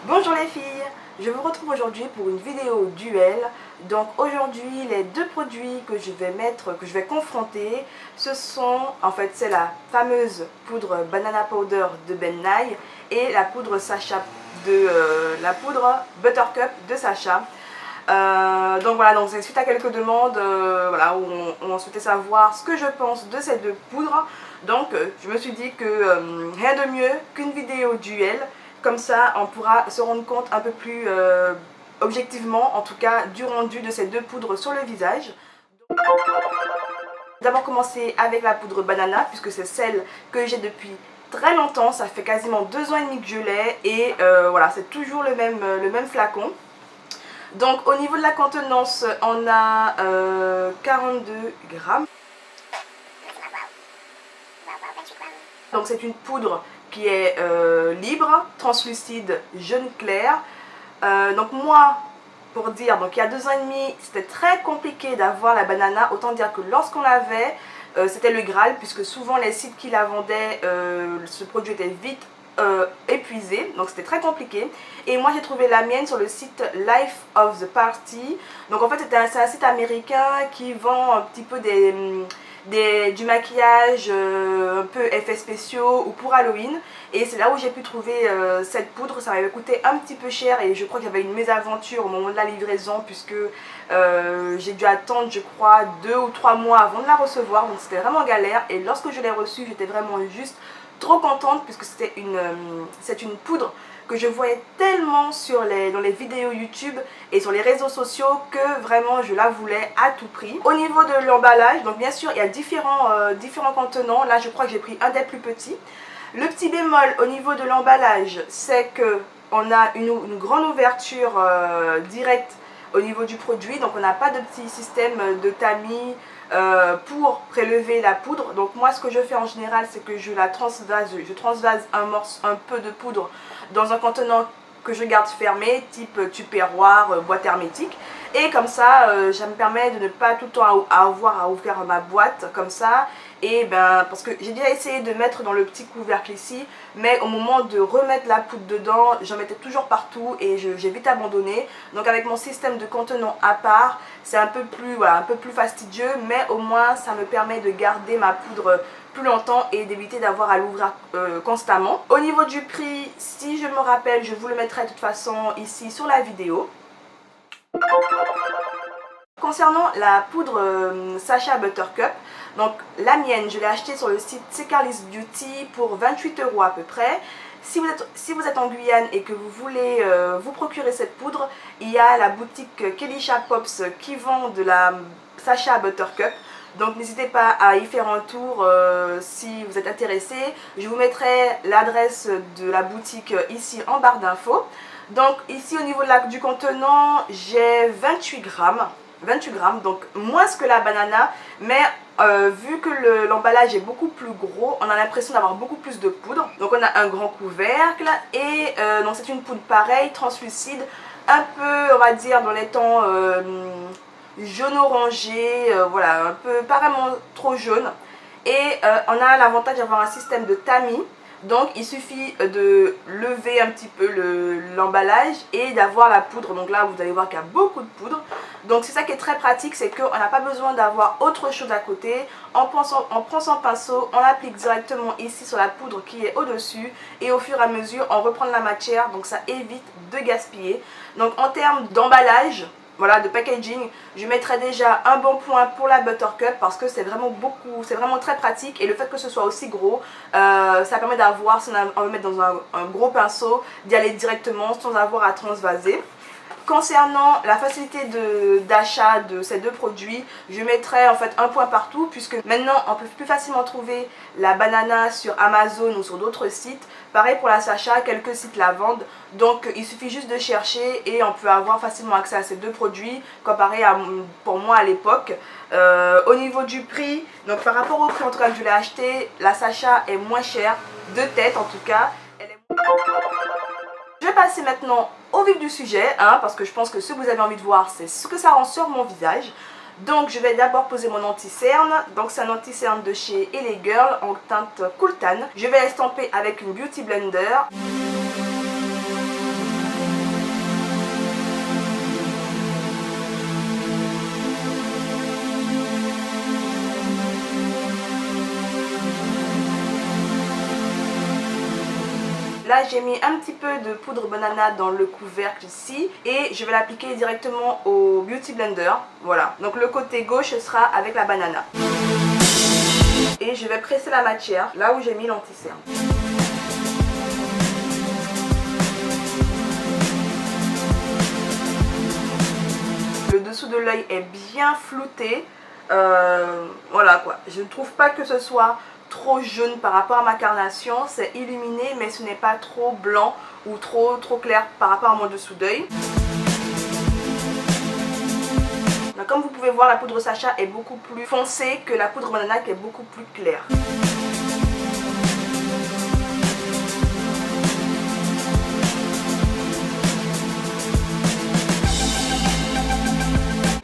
Bonjour les filles, je vous retrouve aujourd'hui pour une vidéo duel. Donc aujourd'hui les deux produits que je vais confronter, ce sont, en fait c'est la fameuse poudre Banana Powder de Ben Nye et la poudre la poudre Buttercup de Sacha. Donc voilà, donc c'est suite à quelques demandes voilà, où on souhaitait savoir ce que je pense de ces deux poudres. Donc je me suis dit que rien de mieux qu'une vidéo duel. Comme ça, on pourra se rendre compte un peu plus objectivement, en tout cas, du rendu de ces deux poudres sur le visage. D'abord commencer avec la poudre banana, puisque c'est celle que j'ai depuis très longtemps. Ça fait quasiment 2 ans et demi que je l'ai. Et voilà, c'est toujours le même flacon. Donc au niveau de la contenance, on a 42 grammes. Donc c'est une poudre qui est libre, translucide, jaune clair. Donc moi, pour dire, donc il y a 2 ans et demi, c'était très compliqué d'avoir la banana. Autant dire que lorsqu'on l'avait, c'était le Graal, puisque souvent les sites qui la vendaient, ce produit était vite épuisé, donc c'était très compliqué. Et moi j'ai trouvé la mienne sur le site Life of the Party. Donc en fait c'est un site américain qui vend un petit peu du maquillage un peu effets spéciaux ou pour Halloween, et c'est là où j'ai pu trouver cette poudre. Ça m'avait coûté un petit peu cher et je crois qu'il y avait une mésaventure au moment de la livraison, puisque j'ai dû attendre, je crois, 2 ou 3 mois avant de la recevoir, donc c'était vraiment galère. Et lorsque je l'ai reçue, j'étais vraiment juste trop contente, puisque c'est une poudre que je voyais tellement dans les vidéos YouTube et sur les réseaux sociaux que vraiment je la voulais à tout prix. Au niveau de l'emballage, donc bien sûr il y a différents contenants. Là je crois que j'ai pris un des plus petits. Le petit bémol au niveau de l'emballage, c'est que on a une grande ouverture directe au niveau du produit, donc on n'a pas de petit système de tamis pour prélever la poudre. Donc moi ce que je fais en général, c'est que je transvase un peu de poudre dans un contenant que je garde fermé, type tupperware, boîte hermétique. Et comme ça, ça me permet de ne pas tout le temps avoir à ouvrir ma boîte comme ça. Et ben, parce que j'ai déjà essayé de mettre dans le petit couvercle ici, mais au moment de remettre la poudre dedans, j'en mettais toujours partout et j'ai vite abandonné. Donc avec mon système de contenant à part, c'est un peu plus fastidieux, mais au moins ça me permet de garder ma poudre plus longtemps et d'éviter d'avoir à l'ouvrir constamment. Au niveau du prix, si je me rappelle, je vous le mettrai de toute façon ici sur la vidéo. Concernant la poudre Sacha Buttercup, donc la mienne, je l'ai achetée sur le site C'est Carly's Beauty pour 28 € à peu près. Si vous êtes en Guyane et que vous voulez vous procurer cette poudre, il y a la boutique Kelisha Pops qui vend de la Sacha Buttercup. Donc n'hésitez pas à y faire un tour si vous êtes intéressé. Je vous mettrai l'adresse de la boutique ici en barre d'infos. Donc ici au niveau du contenant, j'ai 28 grammes. 28 grammes, donc moins que la banana, mais vu que l'emballage est beaucoup plus gros, on a l'impression d'avoir beaucoup plus de poudre. Donc on a un grand couvercle et donc c'est une poudre pareille, translucide, un peu on va dire dans les tons jaune orangé, voilà, un peu pas vraiment trop jaune. Et on a l'avantage d'avoir un système de tamis. Donc il suffit de lever un petit peu l'emballage et d'avoir la poudre. Donc là vous allez voir qu'il y a beaucoup de poudre. Donc c'est ça qui est très pratique, c'est qu'on n'a pas besoin d'avoir autre chose à côté. On prend son pinceau, on l'applique directement ici sur la poudre qui est au dessus. Et au fur et à mesure on reprend la matière, donc ça évite de gaspiller. Donc en termes d'emballage, voilà, de packaging, je mettrai déjà un bon point pour la Buttercup parce que c'est vraiment très pratique. Et le fait que ce soit aussi gros, ça permet d'avoir, si on veut mettre dans un gros pinceau, d'y aller directement sans avoir à transvaser. Concernant la facilité d'achat de ces deux produits, je mettrai en fait un point partout, puisque maintenant on peut plus facilement trouver la banana sur Amazon ou sur d'autres sites. Pareil pour la Sacha, quelques sites la vendent, donc il suffit juste de chercher et on peut avoir facilement accès à ces deux produits, comparé à pour moi à l'époque. Au niveau du prix, donc par rapport au prix en tout cas que je l'ai acheté, la Sacha est moins chère, de tête en tout cas. Je vais passer maintenant au vif du sujet, parce que je pense que ce que vous avez envie de voir, c'est ce que ça rend sur mon visage. Donc je vais d'abord poser mon anti-cerne. Donc c'est un anti-cerne de chez LA Girl en teinte Cool Tan. Je vais estamper avec une Beauty Blender. Là j'ai mis un petit peu de poudre banana dans le couvercle ici et je vais l'appliquer directement au Beauty Blender. Voilà, donc le côté gauche sera avec la banana. Et je vais presser la matière là où j'ai mis l'anti-cerne. Le dessous de l'œil est bien flouté. Voilà quoi, je ne trouve pas que ce soit trop jaune par rapport à ma carnation, c'est illuminé mais ce n'est pas trop blanc ou trop clair par rapport à mon dessous d'œil. Comme vous pouvez voir, la poudre Sacha est beaucoup plus foncée que la poudre banana qui est beaucoup plus claire.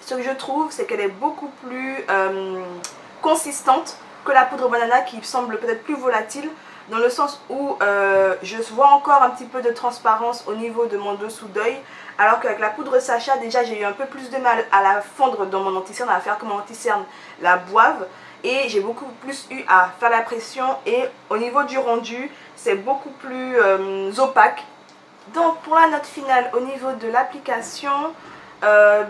Ce que je trouve, c'est qu'elle est beaucoup plus consistante que la poudre banana qui semble peut-être plus volatile, dans le sens où je vois encore un petit peu de transparence au niveau de mon dessous d'œil, alors qu'avec la poudre Sacha, déjà j'ai eu un peu plus de mal à la fondre dans mon anti-cerne, à faire que mon anti-cerne la boive, et j'ai beaucoup plus eu à faire la pression, et au niveau du rendu, c'est beaucoup plus opaque. Donc pour la note finale au niveau de l'application,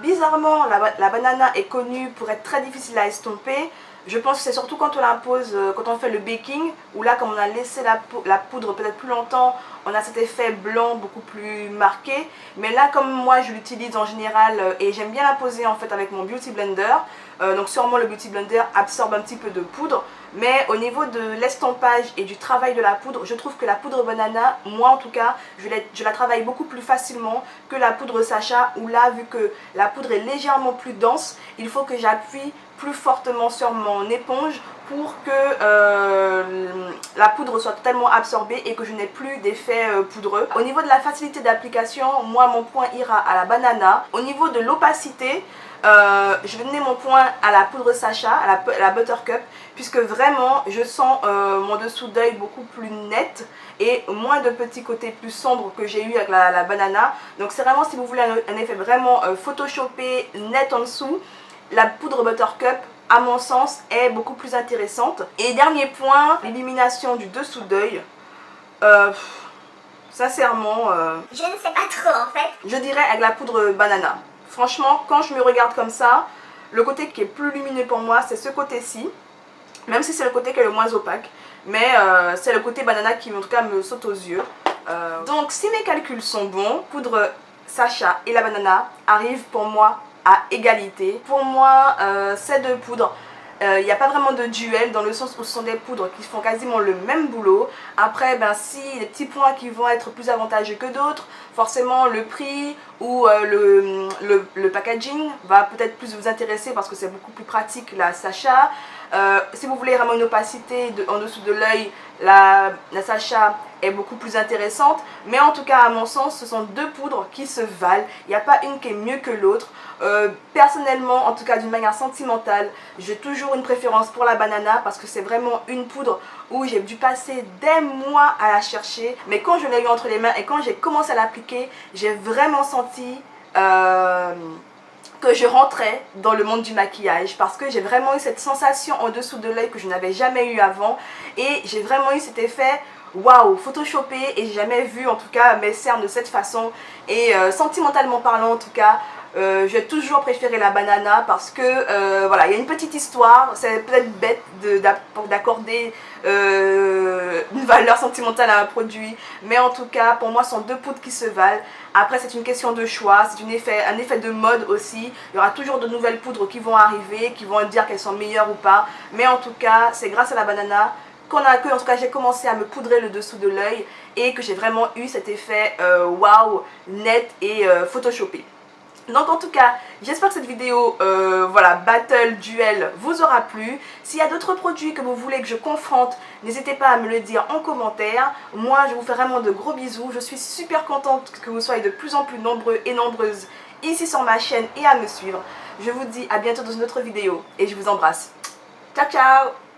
bizarrement la banana est connue pour être très difficile à estomper. Je pense que c'est surtout quand on l'impose, quand on fait le baking, où là comme on a laissé la poudre peut-être plus longtemps, on a cet effet blanc beaucoup plus marqué. Mais là comme moi je l'utilise en général et j'aime bien la poser en fait avec mon Beauty Blender, donc sûrement le Beauty Blender absorbe un petit peu de poudre. Mais au niveau de l'estompage et du travail de la poudre, je trouve que la poudre banana, moi en tout cas, je la travaille beaucoup plus facilement que la poudre Sacha, où là vu que la poudre est légèrement plus dense, il faut que j'appuie plus fortement sur mon éponge pour que la poudre soit totalement absorbée et que je n'ai plus d'effet poudreux. Au niveau de la facilité d'application, moi mon point ira à la banana. Au niveau de l'opacité, je vais donner mon point à la poudre Sacha, à la Buttercup, puisque vraiment je sens mon dessous d'œil beaucoup plus net et moins de petits côtés plus sombres que j'ai eu avec la banana. Donc c'est vraiment, si vous voulez un effet vraiment photoshopé, net en dessous, la poudre Buttercup, à mon sens, est beaucoup plus intéressante. Et dernier point, l'illumination du dessous d'œil. Sincèrement, je ne sais pas trop en fait. Je dirais avec la poudre banana. Franchement, quand je me regarde comme ça, le côté qui est plus lumineux pour moi, c'est ce côté-ci. Même si c'est le côté qui est le moins opaque. Mais c'est le côté banana qui en tout cas me saute aux yeux. Donc si mes calculs sont bons, poudre Sacha et la banana arrivent pour moi à égalité. Pour moi, ces deux poudres, il n'y a pas vraiment de duel dans le sens où ce sont des poudres qui font quasiment le même boulot. Après, si les petits points qui vont être plus avantageux que d'autres, forcément le prix ou le packaging va peut-être plus vous intéresser parce que c'est beaucoup plus pratique la Sacha. Si vous voulez vraiment une opacité en dessous de l'œil, la Sacha est beaucoup plus intéressante. Mais en tout cas, à mon sens, ce sont deux poudres qui se valent. Il n'y a pas une qui est mieux que l'autre. Personnellement, en tout cas d'une manière sentimentale, j'ai toujours une préférence pour la banana parce que c'est vraiment une poudre où j'ai dû passer des mois à la chercher. Mais quand je l'ai eu entre les mains et quand j'ai commencé à l'appliquer, j'ai vraiment senti que je rentrais dans le monde du maquillage parce que j'ai vraiment eu cette sensation en dessous de l'œil que je n'avais jamais eu avant et j'ai vraiment eu cet effet waouh, photoshopé, et j'ai jamais vu en tout cas mes cernes de cette façon. Et sentimentalement parlant en tout cas, j'ai toujours préféré la banana parce que voilà, il y a une petite histoire. C'est peut-être bête d'accorder une valeur sentimentale à un produit, mais en tout cas pour moi ce sont deux poudres qui se valent. Après c'est une question de choix, c'est un effet de mode aussi. Il y aura toujours de nouvelles poudres qui vont arriver, qui vont dire qu'elles sont meilleures ou pas, mais en tout cas c'est grâce à la banana en tout cas j'ai commencé à me poudrer le dessous de l'œil et que j'ai vraiment eu cet effet waouh, net et photoshopé. Donc en tout cas, j'espère que cette vidéo, voilà, battle, duel, vous aura plu. S'il y a d'autres produits que vous voulez que je confronte, n'hésitez pas à me le dire en commentaire. Moi, je vous fais vraiment de gros bisous. Je suis super contente que vous soyez de plus en plus nombreux et nombreuses ici sur ma chaîne et à me suivre. Je vous dis à bientôt dans une autre vidéo et je vous embrasse. Ciao, ciao!